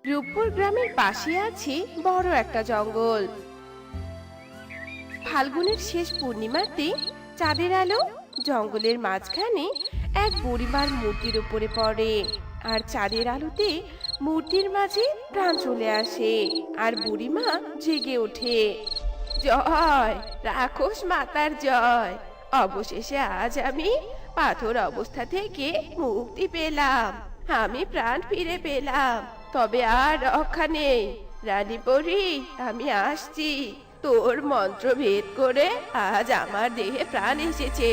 রূপপুর গ্রামের পাশে আছে বড় একটা জঙ্গল। ফাল্গুনের শেষ পূর্ণিমাতে চাঁদের আলো জঙ্গলের মাঝখানে এক বুড়িমার মূর্তির উপরে পড়ে। আর চাঁদের আলোতে মূর্তির মাঝে প্রাণ চলে আসে, আর বুড়িমা জেগে ওঠে। জয়, রাক্ষস মাতার জয়! অবশেষে আজ আমি পাথর অবস্থা থেকে মুক্তি পেলাম। আমি প্রাণ ফিরে পেলাম, তবে আর রক্ষা নেই। রানী পরী, আমি আসছি। তোর মন্ত্র ভেদ করে আজ আমার দেহে প্রাণ এসেছে,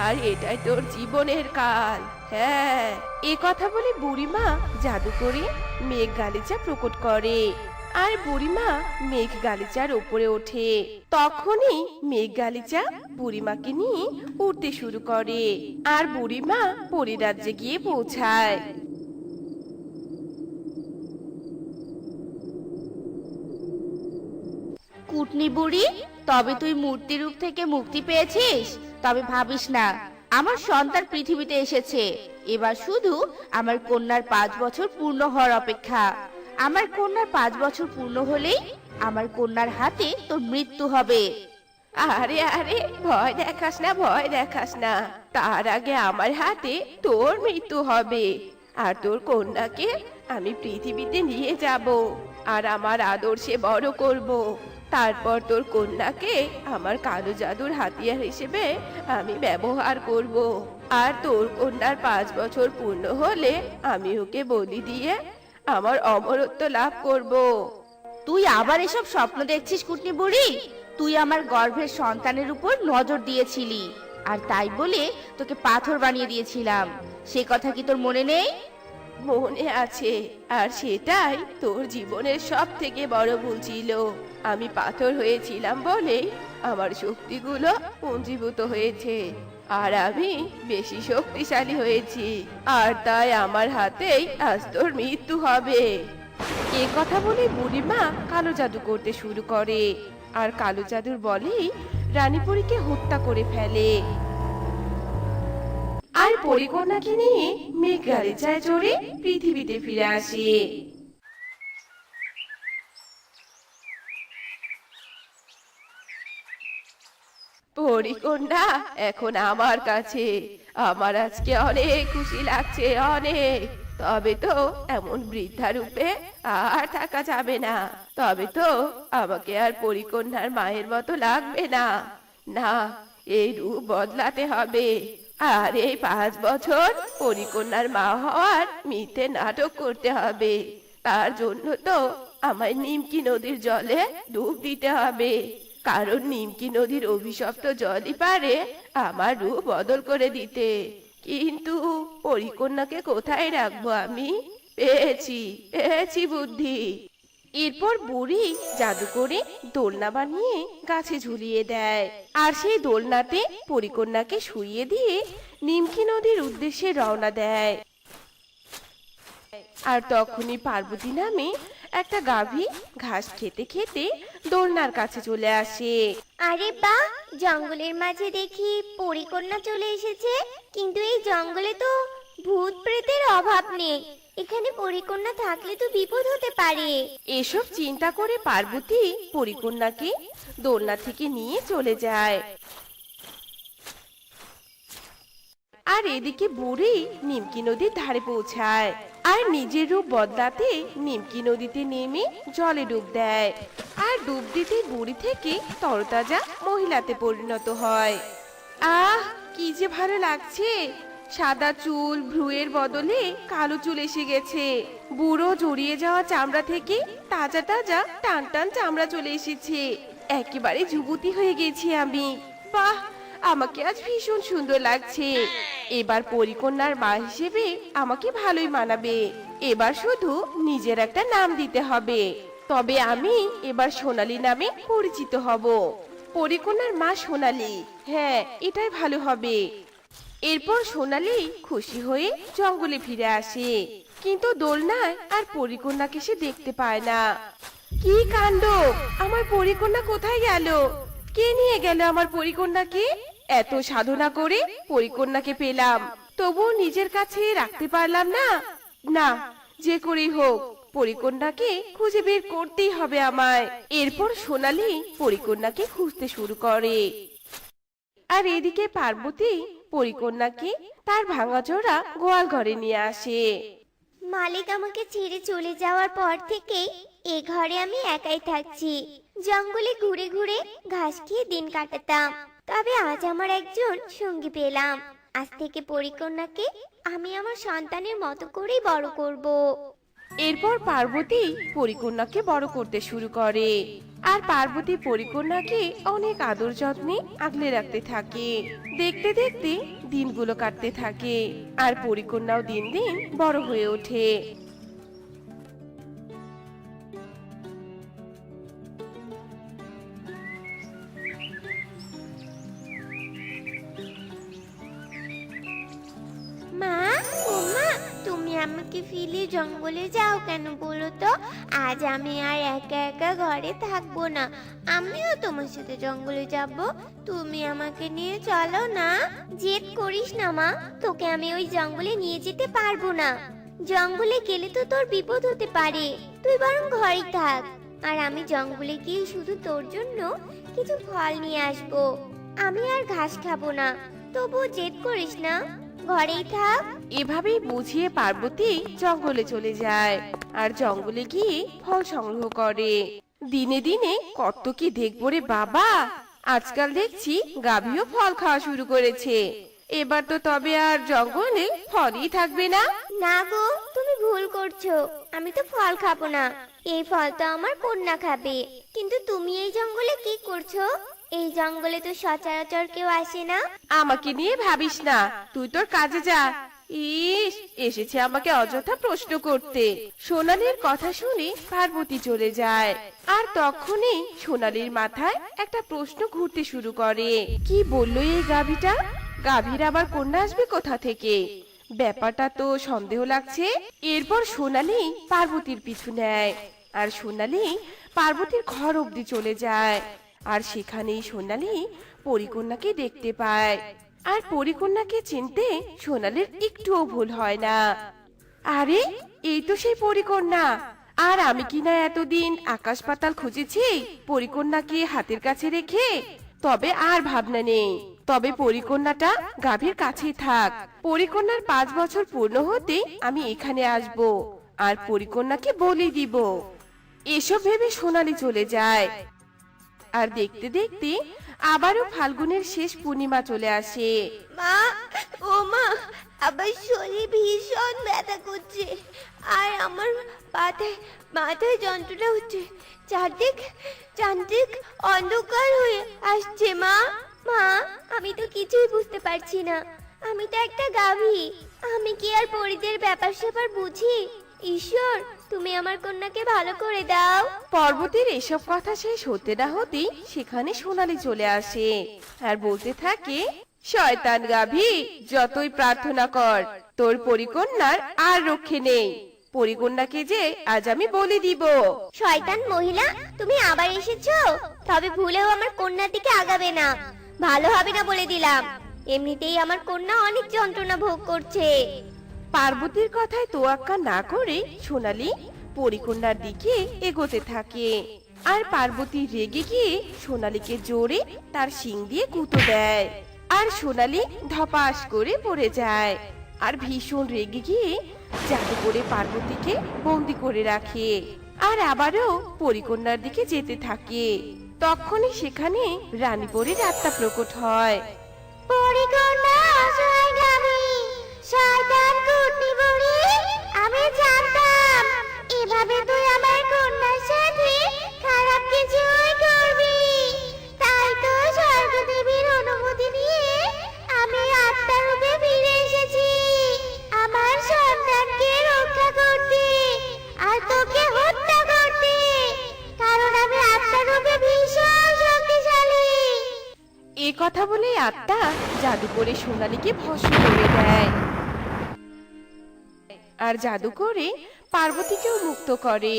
আর এটাই তোর জীবনের কাল। হ্যাঁ, এ কথা বলে বুড়িমা জাদু করে মেঘ গালিচা প্রকট করে, আর বুড়িমা মেঘ গালিচার উপরে ওঠে। তখনই মেঘ গালিচা বুড়িমাকে নিয়ে উড়তে শুরু করে, আর বুড়িমা পরিরাজ্যে গিয়ে পৌঁছায়। কুটনি বুড়ি, তবে তুই মূর্তি রূপ থেকে মুক্তি পেয়েছিস? তবে ভাবিস না, আমার সন্তান পৃথিবীতে এসেছে। এবার শুধু আমার কন্যার 5 বছর পূর্ণ হওয়ার অপেক্ষা। আমার কন্যার 5 বছর পূর্ণ হলেই আমার কন্যার হাতে তোর মৃত্যু হবে। আরে আরে, ভয় দেখাস না, ভয় দেখাস না। তার আগে আমার হাতে তোর মৃত্যু হবে, আর তোর কন্যাকে আমি পৃথিবীতে নিয়ে যাব, আর আমার আদর্শে বড় করব। তারপর তোর কন্যাকে আমার কালো জাদুর হাতিয়ার হিসেবে আমি ব্যবহার করব। আর তোর কন্যার 5 বছর পূর্ণ হলে আমি ওকে বলি দিয়ে আমার অমরত্ব লাভ করব। তুই আবার এসব স্বপ্ন দেখছিস কুটনি বুড়ি? তুই আমার গর্ভের সন্তানের উপর নজর দিয়েছিলি, আর তাই বলে তোকে পাথর বানিয়ে দিয়েছিলাম। সে কথা কি তোর মনে নেই? মনে আছে, আর সেটাই তোর জীবনের সব থেকে বড় ভুল ছিল। আমি পাথর হয়েছিলাম বলেই আমার শক্তিগুলো পুঞ্জীভূত হয়েছে, আর আমি বেশি শক্তিশালী হয়েছি, আর তাই আমার হাতেই আজ তোর মৃত্যু হবে। এ কথা বলে বুড়িমা কালো জাদু করতে শুরু করে, আর কালো জাদুর বলেই রানীপুরীকে হত্যা করে ফেলে। আর পরিকন্যাকে নিয়ে মেঘ গালিচায় চড়ে পৃথিবীতে ফিরে আসে। পরিকন্যা এখন আমার কাছে। আমার আজকে অনেক খুশি লাগছে, অনেক। তবে তো এমন বৃদ্ধা রূপে আর থাকা যাবে না। তবে তো আমাকে আর পরিকন্যার মায়ের মতো লাগবে না। না, এই রূপ বদলাতে হবে। আর এই 5 বছর পরিকন্যার মা হওয়ার মিথ্যে নাটক করতে হবে। তার জন্য তো আমায় নিমকি নদীর জলে ডুব দিতে হবে, কারণ নিমকি নদীর অভিশপ্ত জলই পারে আমার রূপ বদল করে দিতে। কিন্তু পরিকন্যাকে কোথায় রাখবো আমি? পেয়েছি, পেয়েছি বুদ্ধি। এরপর বুড়ি জাদু করে দোলনা বানিয়ে গাছে ঝুলিয়ে দেয়, আর সেই দোলনাতে পরিকন্যাকে শুইয়ে দিয়ে নিমকি নদীর উদ্দেশ্যে রওনা দেয়। আর তখনই পার্বতী নামে একটা গাভী ঘাস খেতে খেতে দোলনার কাছে চলে আসে। আরে বাহ, জঙ্গলের মাঝে দেখি পরিকন্যা চলে এসেছে। কিন্তু এই জঙ্গলে তো ভূত প্রেতের অভাব নেই, এখানে পরিকন্যা থাকলে তো বিপদ হতে পারে। এসব চিন্তা করে পার্বতী পরিকন্যাকে দোলনা থেকে নিয়ে চলে যায়। আর এদিকে বুড়ি নিমকি নদীর ধারে পৌঁছায়, আর নিজের রূপ বদলাতে নিমকি নদীতে নেমে জলে ডুব দেয়। আর ডুব দিতে বুড়ি থেকে তরতাজা মহিলাতে পরিণত হয়। আহ, কি যে ভালো লাগছে! সাদা চুল ভ্রুয়ের বদলে কালো চুল এসে গেছে। বুড়ো জড়িয়ে যাওয়া চামড়া থেকে তাজা তাজা টান টান চামড়া চলে এসেছে। একেবারে যুবতী হয়ে গেছি আমি। বাহ, আমাকে আজ ভীষণ সুন্দর লাগছে। এবার পরিকন্যার মা হিসেবে আমাকে ভালোই মানাবে। এবার শুধু নিজের একটা নাম দিতে হবে, তবে আমি এবার সোনালী নামে পরিচিত হব। পরিকন্যার মা সোনালী, হ্যাঁ, এটাই ভালো হবে। এরপর সোনালী খুশি হয়ে জঙ্গলে ফিরে আসে, কিন্তু দোলনায় আর পরিকন্যাকে সে দেখতে পায় না। কি কাণ্ড! আমার পরিকন্যা কোথায় গেল? কে নিয়ে গেল আমার পরিকন্যাকে? এত সাধনা করে পরিকন্যাকে পেলাম, তবুও নিজের কাছে রাখতে পারলাম না। না, যে করেই হোক পরিকন্যাকে খুঁজে বের করতেই হবে আমায়। এরপর সোনালি পরিকন্যাকে খুঁজতে শুরু করে। আর এদিকে পার্বতী পরিকন্যাকে তার ভাঙাচোরা গোয়াল ঘরে নিয়ে আসে। মালিক আমাকে ছেড়ে চলে যাওয়ার পর থেকে এ ঘরে আমি একাই থাকছি। জঙ্গলে ঘুরে ঘুরে ঘাস খেয়ে দিন কাটাতাম। তবে আজ আমার একজন সঙ্গী পেলাম। আজ থেকে পরিকন্যাকে আমি আমার সন্তানের মতো করেই বড় করব। এরপর পার্বতী পরিকন্যাকে বড় করতে শুরু করে। আর পার্বতী পরিকন্যাকে অনেক আদর যত্নে আগলে রাখতে থাকে। দেখতে দেখতে দিনগুলো কাটতে থাকে, আর পরিকন্যাও দিন দিন বড় হয়ে ওঠে। মা, ও মা, তুমি আমাকে ফেলে জঙ্গলে যাও কেন বলো তো? আজ আমি আর একা একা ঘরে থাকবো না, আমিও তোমার সাথে জঙ্গলে যাব। তুমি আমাকে নিয়ে চলো না। জেদ করিস না মা, তোকে আমি ওই জঙ্গলে নিয়ে যেতে পারবো না। জঙ্গলে গেলে তো তোর বিপদ হতে পারে, তুই বরং ঘরেই থাক। আর আমি জঙ্গলে গিয়ে শুধু তোর জন্য কিছু ফল নিয়ে আসবো। আমি আর ঘাস খাবো না, তবুও জেদ করিস না, ঘরেই থাক। এভাবেই বুঝিয়ে পার্বতী জঙ্গলে চলে যায়, আর জঙ্গলে গিয়ে ফল সংগ্রহ করে। দিনে দিনে কত কি দেখবো রে বাবা! আজকাল দেখছি গাভীও ফল খাওয়া শুরু করেছে। এবার তো তবে আর জঙ্গলে ফলই থাকবে না। না গো, তুমি ভুল করছো। আমি তো ফল খাবো না, এই ফল তো আমার কন্যা খাবে। কিন্তু তুমি এই জঙ্গলে কি করছো? এই জঙ্গলে তো সচরাচর কেউ আসে না। আমাকে নিয়ে ভাবিস না, তুই তোর কাজে যা। ইস, এসেছে আমাকে অযথা প্রশ্ন করতে। সোনালীর কথা শুনে পার্বতী চলে যায়। আর তখনই সোনালীর মাথায় একটা প্রশ্ন ঘুরতে শুরু করে। কি বললো এই গাভীটা? গাভীর আবার কন্যা আসবে কোথা থেকে? ব্যাপারটা তো সন্দেহ লাগছে। এরপর সোনালী পার্বতীর পিছু নেয়, আর সোনালী পার্বতীর ঘর অবধি চলে যায়। আর সেখানেই সোনালী পরিকন্যাকে দেখতে পায়। আর পরিকন্যাকে চিনতে সোনালীর একটুও ভুল হয় না। আরে, এই তো সেই পরিকন্যা। আর আমি কিনা এতদিন আকাশ পাতাল খুঁজেছি পরিকন্যাকে হাতের কাছে রেখে। তবে আর ভাবনা নেই, তবে পরিকন্যাটা গাভীর কাছেই থাক। পরিকন্যার 5 বছর পূর্ণ হতে আমি এখানে আসব, আর পরিকন্যাকে বলি দিব। এসব ভেবে সোনালী চলে যায়। আর দেখতে দেখতে আবারও ফাল্গুনের শেষ পূর্ণিমা চলে আসে। মা, ও মা, আবার শরীর ভীষণ ব্যথা করছে। আর আমার মাথায় যন্ত্রণা হচ্ছে। চারদিক অন্ধকার হয়ে আসছে। মা, মা, আমি তো কিছুই বুঝতে পারছি না। আমি তো একটা গাভী, আমি কি আর পরিদের ব্যাপার স্যাপার বুঝি? ঈশ্বর, তুমি আমার কন্যাকে ভালো করে দাও। পর্বতের এসব কথা শেষ হতে না হতেই সেখানে সোনালী চলে আসে, আর বলতে থাকে, শয়তান গাভী, যতই প্রার্থনা কর, তোর পরিকন্যার আর রক্ষে নেই। পরিকন্যাকে যে আজ আমি বলে দিব। শয়তান মহিলা, তুমি আবার এসেছো? তবে ভুলেও আমার কন্যার দিকে আগাবে না, ভালো হবে না বলে দিলাম। এমনিতেই আমার কন্যা অনেক যন্ত্রণা ভোগ করছে। পার্বতীর কথায় তোয়াক্কা না করে সোনালী পরিকন্যার দিকে এগোতে থাকে। আর পার্বতী রেগে গিয়ে সোনালীকে জোরে তার শিং দিয়ে গুঁতো দেয়। আর সোনালী ধপাস করে পড়ে যায়। আর ভীষণ রেগে গিয়ে জাদু করে পার্বতীকে বন্দি করে রাখে। আর আবারও পরিকন্যার দিকে যেতে থাকে। তখনই সেখানে রানীপরীর আত্মা প্রকট হয়। পরিকন্যা অসহায় গাভী, শয়তান কুটনি বুড়ি, আমি জানতাম এভাবে তুই আমার কন্যার সাথে খারাপ কিছুই করবি। তাই তো স্বর্গদেবীর অনুমতি নিয়ে আমি আত্মারূপে ফিরে এসেছি আমার সন্তানকে রক্ষা করতে আর তোকে হত্যা করতে, কারণ আমি আত্মারূপে ভীষণ শক্তিশালী। এ কথা বলে আত্মা জাদু করে সোনালীকে ভস্ম করে দেয়, আর জাদু করে পার্বতীকেও মুক্ত করে।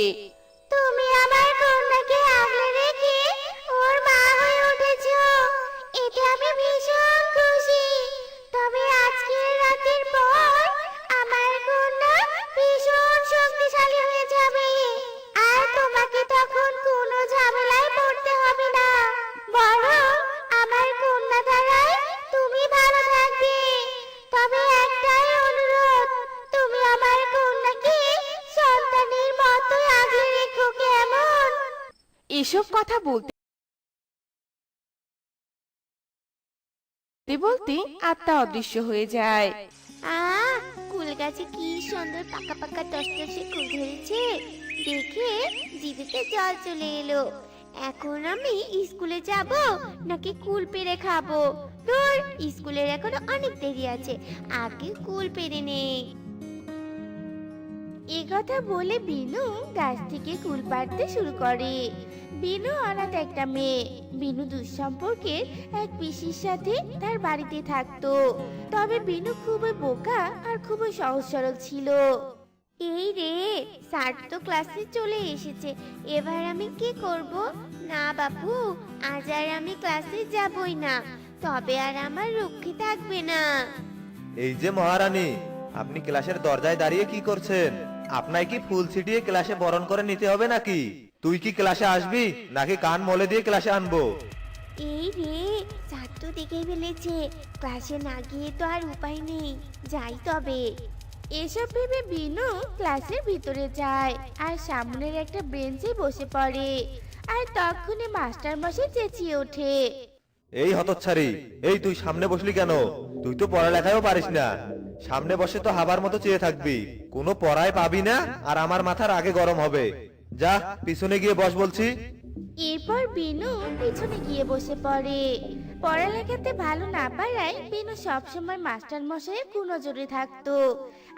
তুমি আমার কন্যাকে আগলে রেখে ওর মা হয়ে উঠেছো, এতে আমি ভীষণ খুশি। তবে আজকের রাতের পর আমার কন্যা ভীষণ শক্তিশালী হয়ে যাবে। এসব কথা বলতে বলতে আত্মা অদৃশ্য হয়ে যায়। কুল গাছে কি সুন্দর পাকা পাকা টসটসে কুল ধরেছে, দেখে জিভেতে জল চলে এলো। এখন আমি স্কুলে যাব নাকি কুল পেড়ে খাবো? ধুর, স্কুলের এখনো অনেক দেরি আছে, আগে কুল পেড়ে নেই। এ কথা বলে বিনু গাছ থেকে কুল পাড়তে শুরু করে। বিনু অনাথ একটা মেয়ে। বিনু দুঃসম্পর্কের এক পিসির সাথে তার বাড়িতে থাকতো। তবে বিনু খুবই বোকা আর খুবই সহজ সরল ছিল। এই রে, স্যার তো ক্লাসে চলে এসেছে, এবার আমি কি করব? না বাপু, আজ আর আমি ক্লাসে যাবই না, তবে আর আমার রক্ষে থাকবে না। এই যে মহারানী, আপনি ক্লাসের দরজায় দাঁড়িয়ে কি করছেন? আপনাকে কি ফুল ছিটিয়ে ক্লাসে বরণ করে নিতে হবে নাকি? তুই কি ক্লাসে আসবি নাকি কান মলে দিয়ে ক্লাসে আনবো? এই রে, স্যার তো দেখে ফেলেছে, ক্লাসে না গিয়ে তো আর উপায় নেই, যাই তবে। এসব ভেবে বিনু ক্লাসের ভিতরে যায় আর সামনের একটা বেঞ্চে বসে পড়ে। আর তখনই মাস্টার মশাই চেঁচিয়ে ওঠে, এই হতচ্ছাড়ি, এই তুই সামনে বসলি কেন? তুই তো পড়ালেখাও পারিস না, সামনে বসে তো হাবার মতো চেয়ে থাকবি, কোনো পড়ায় পাবি না আর আমার মাথার আগে গরম হবে। যা পিছনে গিয়ে বস বলছি। এরপর বিনু পিছনে গিয়ে বসে পড়ে। পড়ালেখাতে ভালো না পারায় বিনু সবসময় মাস্টার মশাইয়ের কুনজরে থাকতো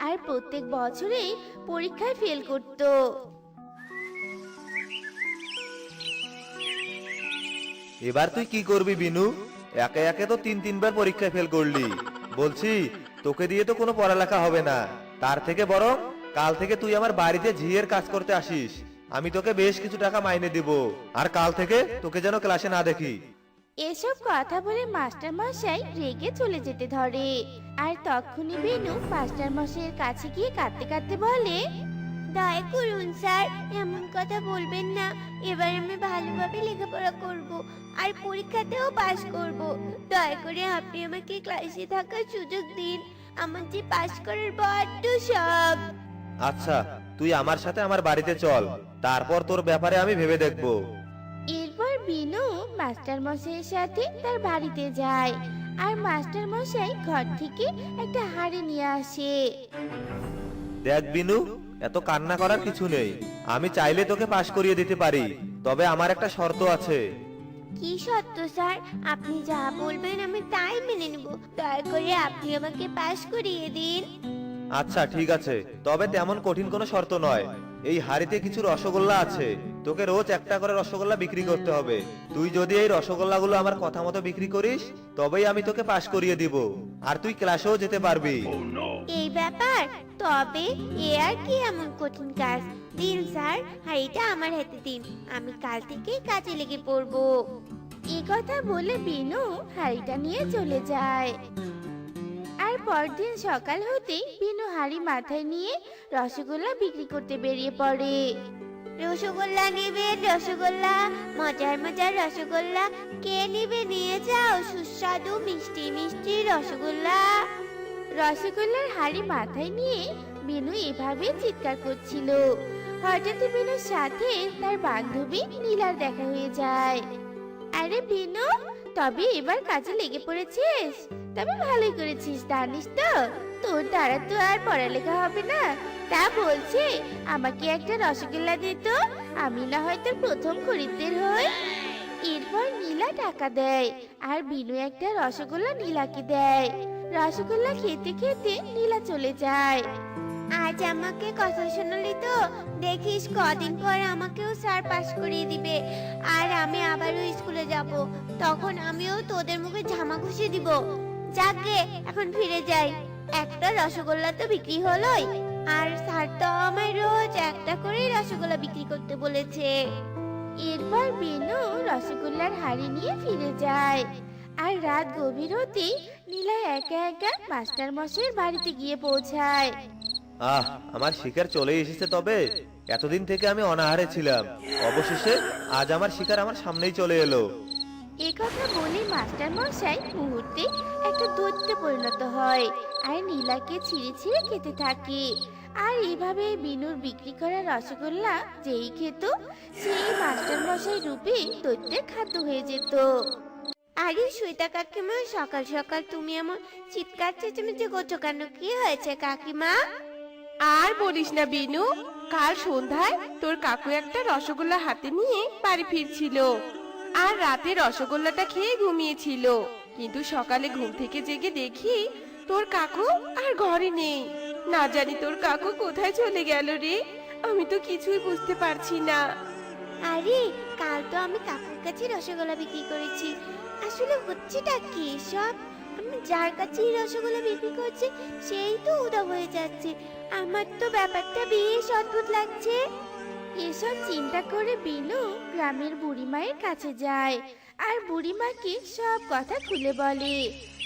আর প্রত্যেক বছরেই পরীক্ষায় ফেল করতো। এবার তুই কি করবি বিনু? একে একে তো তিনবার পরীক্ষায় ফেল করলি। বলছি, তোকে দিয়ে তো কোনো পড়ালেখা হবে না, তার থেকে বরং কাল থেকে তুই আমার বাড়িতে ঝিয়ের কাজ করতে আসিস। আমি তোকে বেশ কিছু টাকা মাইনে দিব, আর কাল থেকে তোকে যেন ক্লাসে না দেখি। এসব কথা বলে মাস্টার মশাই রেগে চলে যেতে ধরে। আর তখনই বিনু মাস্টার মশাইয়ের কাছে গিয়ে কাঁদতে কাঁদতে বলে, দয়া করুন স্যার, এমন কথা বলবেন না, এবার আমি ভালোভাবে লেখাপড়া করব আর পরীক্ষাতেও পাশ করব। দয়া করে আপনি আমাকে ক্লাসে থাকার সুযোগ দিন, আমার যে পাশ করার বড্ড শখ। আচ্ছা, তুই আমার সাথে আমার বাড়িতে চল, তারপর তোর ব্যাপারে আমি ভেবে দেখব। এরপর বিনু মাস্টার মশাইয়ের সাথে তার বাড়িতে যায় আর মাস্টার মশাই ঘর থেকে একটা হাড়ি নিয়ে আসে। দেখ বিনু, এত কান্না করার কিছু নেই, আমি চাইলে তোকে পাশ করিয়ে দিতে পারি, তবে আমার একটা শর্ত আছে। কি সত্য স্যার, আপনি যা বলবেন আমি তাই মেনে নেব, দয়া করে আপনি আমাকে পাশ করিয়ে দিন। আচ্ছা ঠিক আছে, তবে তেমন কঠিন কোনো শর্ত নয়। এই হাড়িতে কিছু রসগোল্লা আছে, তোকে রোজ একটা করে রসগোল্লা বিক্রি করতে হবে। তুই যদি এই রসগোল্লাগুলো আমার কথা মতো বিক্রি করিস, তবেই আমি তোকে পাশ করিয়ে দিব, আর তুই ক্লাসেও যেতে পারবি। এই ব্যাপার, তবে এ আর কি এমন কঠিন কাজ? দিন স্যার, হাড়িটা আমার হাতে দিন, আমি কাল থেকে কাজে লেগে পড়বো। এই কথা বলে বিনু হাড়িটা নিয়ে চলে যায়। আর পরদিন সকাল হতেই বিনু হাড়ি মাথায় নিয়ে রসগোল্লা বিক্রি করতে বেরিয়ে পড়ে। রসগোল্লা নেবেন? রসগোল্লা, মজার মজার রসগোল্লা, কে নেবে নিয়ে যাও, সুস্বাদু মিষ্টি মিষ্টি রসগোল্লা। রসগোল্লার হাড়ি মাথায় নিয়ে বিনু এভাবে চিৎকার করছিল। হঠাৎ বিনুর সাথে তার বান্ধবী নীলার দেখা হয়ে যায়। আরে বিনু, তবে এবার কাজে লেগে পড়েছিস? তবে ভালোই করেছিস, জানিস তো তোর দ্বারা তো আর পড়ালেখা হবে না। তা বলছে আমাকে একটা রসগোল্লা দে তো, আমি না হয় তোর প্রথম খরিদ্দের হই। এরপর নীলা টাকা দেয় আর বিনু একটা রসগোল্লা নীলাকে দেয়। রসগোল্লা খেতে খেতে নীলা চলে যায়। আজ আমাকে কথা শোনালি তো, দেখিস কদিন পর আমাকেও স্যার পাশ করিয়ে দিবে, আর আমি আবারও স্কুলে যাব, তখন আমিও তোদের মুখে ঝামা ঘুষিয়ে দিব। যাকে এখন ফিরে যাই, একটা রসগোল্লা তো বিক্রি হলোই, আর স্যার তো আমায় রোজ একটা করে রসগোল্লা বিক্রি করতে বলেছে। এরপর বিনু রসগোল্লার হাড়ি নিয়ে ফিরে যায়। আর রাত গভীর হতেই নীলা একা একা মাস্টার মশাইয়ের বাড়িতে গিয়ে পৌঁছায়। আহ, আমার শিকার চলে এসেছে। তবে এতদিন থেকে আমি অনাহারে ছিলাম, অবশেষে আজ আমার শিকার আমার সামনেই চলে এলো। এই কথা বলে মাস্টার মশাই মুহূর্তে একটা দৈত্যে পরিণত হয় আর নীলাকে ছিঁড়ে ছিঁড়ে খেতে থাকে। আর এভাবে বিনুর বিক্রি করা রসগোল্লা যেই খেত সেই মাস্টার মশাই রূপে দৈত্যের খাদ্য হয়ে যেত। আরে শ্বেতা কাকিমা, সকাল সকাল তুমি এমন চিৎকার চেঁচামেচি করছো কেন? কি হয়েছে কাকিমা? আর বলিস না বিনু, কাল সন্ধ্যায় তোর কাকু একটা রসগোল্লা হাতে নিয়ে বাড়ি ফিরছিল আর রাতে রসগোল্লাটা খেয়ে ঘুমিয়েছিল, কিন্তু সকালে ঘুম থেকে জেগে দেখি তোর কাকু আর ঘরে নেই। না জানি তোর কাকু কোথায় চলে গেল রে, আমি তো কিছুই বুঝতে পারছি না। আরে কাল তো আমি কাকুর কাছে রসগোল্লা বিক্রি করেছি। আসলে হচ্ছেটা কি সব? আমি যার কাছে এই রসগোল্লা বিক্রি করছি সেই তো উধাও হয়ে যাচ্ছে। আমার তো ব্যাপারটা বেশ অদ্ভুত লাগছে। এসব চিন্তা করে বিনু গ্রামের বুড়িমায়ের কাছে যায় আর বুড়িমাকে সব কথা খুলে বলে।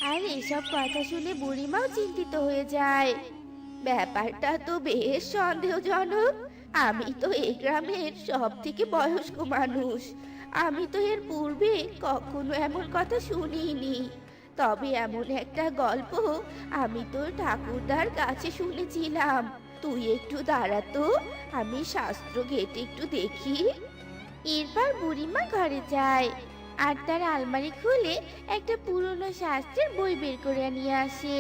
আর এসব কথা শুনে বুড়িমাও চিন্তিত হয়ে যায়। ব্যাপারটা তো বেশ সন্দেহজনক। আমি তো এই গ্রামের সব থেকে বয়স্ক মানুষ, আমি তো এর পূর্বে কখনো এমন কথা শুনিনি। তবে এমন একটা গল্প আমি তোর ঠাকুরদার কাছে শুনেছিলাম। তুই একটু দাঁড়াতো, আমি শাস্ত্র ঘেটে একটু দেখি। এরপর বুড়িমা ঘরে যায় আর তার আলমারি খুলে একটা পুরনো শাস্ত্রের বই বের করে নিয়ে আসে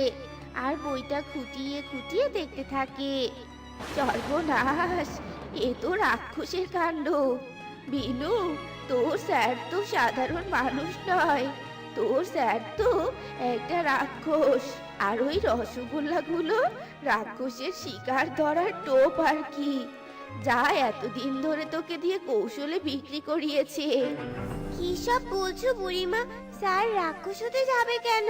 আর বইটা খুঁটিয়ে খুঁটিয়ে দেখতে থাকে। সর্বনাশ, এ তো রাক্ষসের কাণ্ড। বিনু, তোর স্যার তো সাধারণ মানুষ নয়, তোর স্যার তো একটা রাক্ষস। আর ওই রসগোল্লাগুলো রাক্ষসের শিকার ধরার টোপ আর কি, যা এতদিন ধরে তোকে দিয়ে কৌশলে বিক্রি করিয়েছে। কি সব বলছো বুড়িমা? স্যার রাক্ষস হতে যাবে কেন?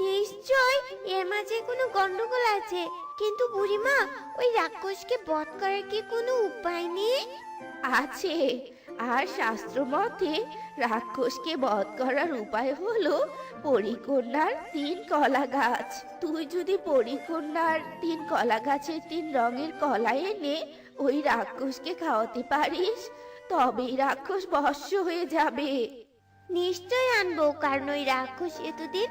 নিশ্চয় এর মাঝে কোনো গন্ডগোল আছে। কিন্তু বুড়িমা, ওই রাক্ষসকে বধ করার কি কোনো উপায় নেই? আছে, আর শাস্ত্র মতে রাক্ষসকে বধ করার উপায় হলো পরিকন্যার 3 কলা গাছ। তুই যদি পরিকন্যার 3 কলা গাছের 3 রঙের কলা এনে ওই রাক্ষসকে খাওয়াতে পারিস, তবেই রাক্ষস ভস্ম হয়ে যাবে। নিশ্চয় আনবো, কারণ ওই রাক্ষস এতদিন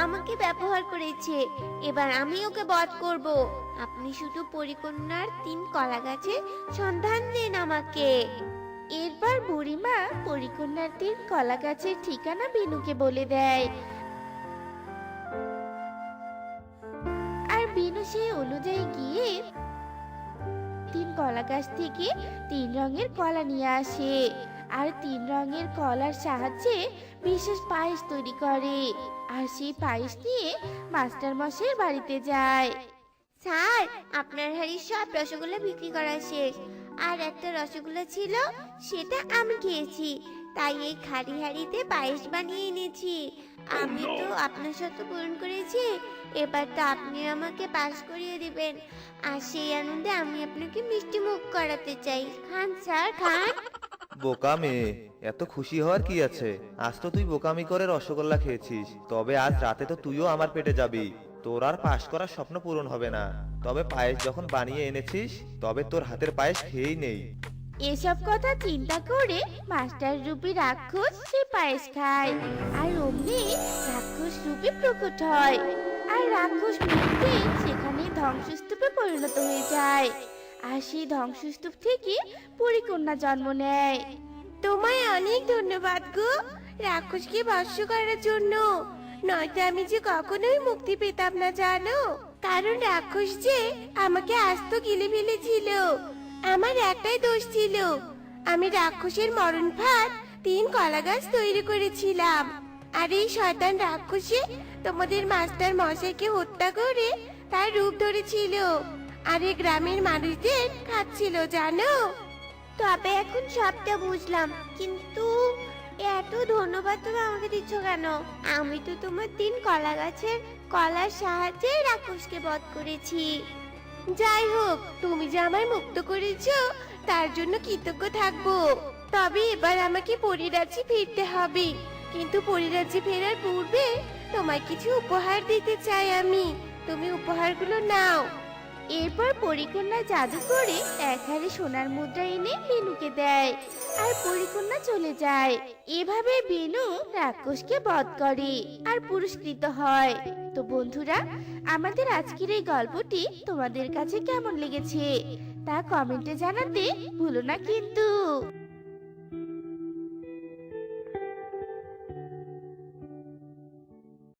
আমাকে ব্যবহার করেছে। এবার আমি ওকে বধ করব। আপনি শুধু পরিকন্যার 3 কলা গাছের সন্ধান দিন আমাকে। এরপর বুড়িমা পরিকন্যার 3 কলা গাছের ঠিকানা বিনুকে বলে দেয় আর বিনু সেই অনুযায়ী গিয়ে 3 কলা গাছ থেকে 3 রঙের কলা নিয়ে আসে আর 3 রঙের কলার সাহায্যে বিশেষ পায়েস তৈরি করে আর সেই পায়েস নিয়ে মাস্টার মশাইয়ের বাড়িতে যায়। স্যার, আপনার হাড়ির সব রসগোল্লা বিক্রি করা শেষ। আর একটা রসগোল্লা ছিল, সেটা আমি খেয়েছি, তাই এই খালি হাড়িতে পায়েস বানিয়ে এনেছি। আমি তো আপনার সাথে পূরণ করেছি, এবার তো আপনি আমাকে পাস করিয়ে দিবেন। আর সেই আনন্দে আমি আপনাকে মিষ্টি মুখ করাতে চাই। খান স্যার, খান। বোকা মেয়ে, এত খুশি হওয়ার কি আছে? আজ তো তুই বোকামি করে রসগোল্লা খেয়েছিস, তবে আজ রাতে তো তুইও আমার পেটে যাবি। তোর আর পাশ করার স্বপ্ন পূরণ হবে না। তবে পায়েস যখন বানিয়ে এনেছিস, তবে তোর হাতের পায়েস খেয়েই নেই। এসব কথা চিন্তা করে মাস্টার রূপী রাক্ষস সে পায়েস খায় আর অমনি রাক্ষস রূপী প্রকট হয় আর রাক্ষস মূর্তি সেখানে ধ্বংসস্তূপে পরিণত হয়ে যায় আর সেই ধ্বংসস্তূপ থেকে পরিকন্যা জন্ম নেয়। তোমায় অনেক ধন্যবাদ গো, রাক্ষসকে ভস্ম করার জন্য। নয়তো আমি যে কখনোই মুক্তি পেতাম না জানো, কারণ রাক্ষস যে আমাকে আস্ত গিলে ফেলেছিল। আমার একটাই দোষ ছিল, আমি রাক্ষসের মরণ ফাঁদ 3 কলা গাছ তৈরি করেছিলাম। আর এই শয়তান রাক্ষসে তোমাদের মাস্টার মশাইকে হত্যা করে তার রূপ ধরেছিল আর এই গ্রামের মানুষদের খাচ্ছিল জানো। তবে এখন সবটা বুঝলাম, কিন্তু এত ধন্যবাদ তুমি আমাকে দিচ্ছ কেন? আমি তো তোমার 3 কলা গাছের কলার সাহায্যে রাক্ষসকে বধ করেছি। যাই হোক, তুমি যে আমায় মুক্ত করেছো তার জন্য কৃতজ্ঞ থাকবো। তবে এবার আমাকে পরিরাজ্যে ফিরতে হবে, কিন্তু পরিরাজ্যে ফেরার পূর্বে তোমায় কিছু উপহার দিতে চাই আমি। তুমি উপহারগুলো নাও। এরপর পরিকন্যা জাদু করে 1 হাড়ি সোনার মুদ্রা এনে বিনুকে দেয় আর পরিকন্যা চলে যায়। এভাবে বিনু রাক্ষসকে বধ করে আর পুরস্কৃত হয়। তো বন্ধুরা, আমাদের আজকের এই গল্পটি তোমাদের কাছে কেমন লেগেছে তা কমেন্টে জানাতে ভুলো না কিন্তু।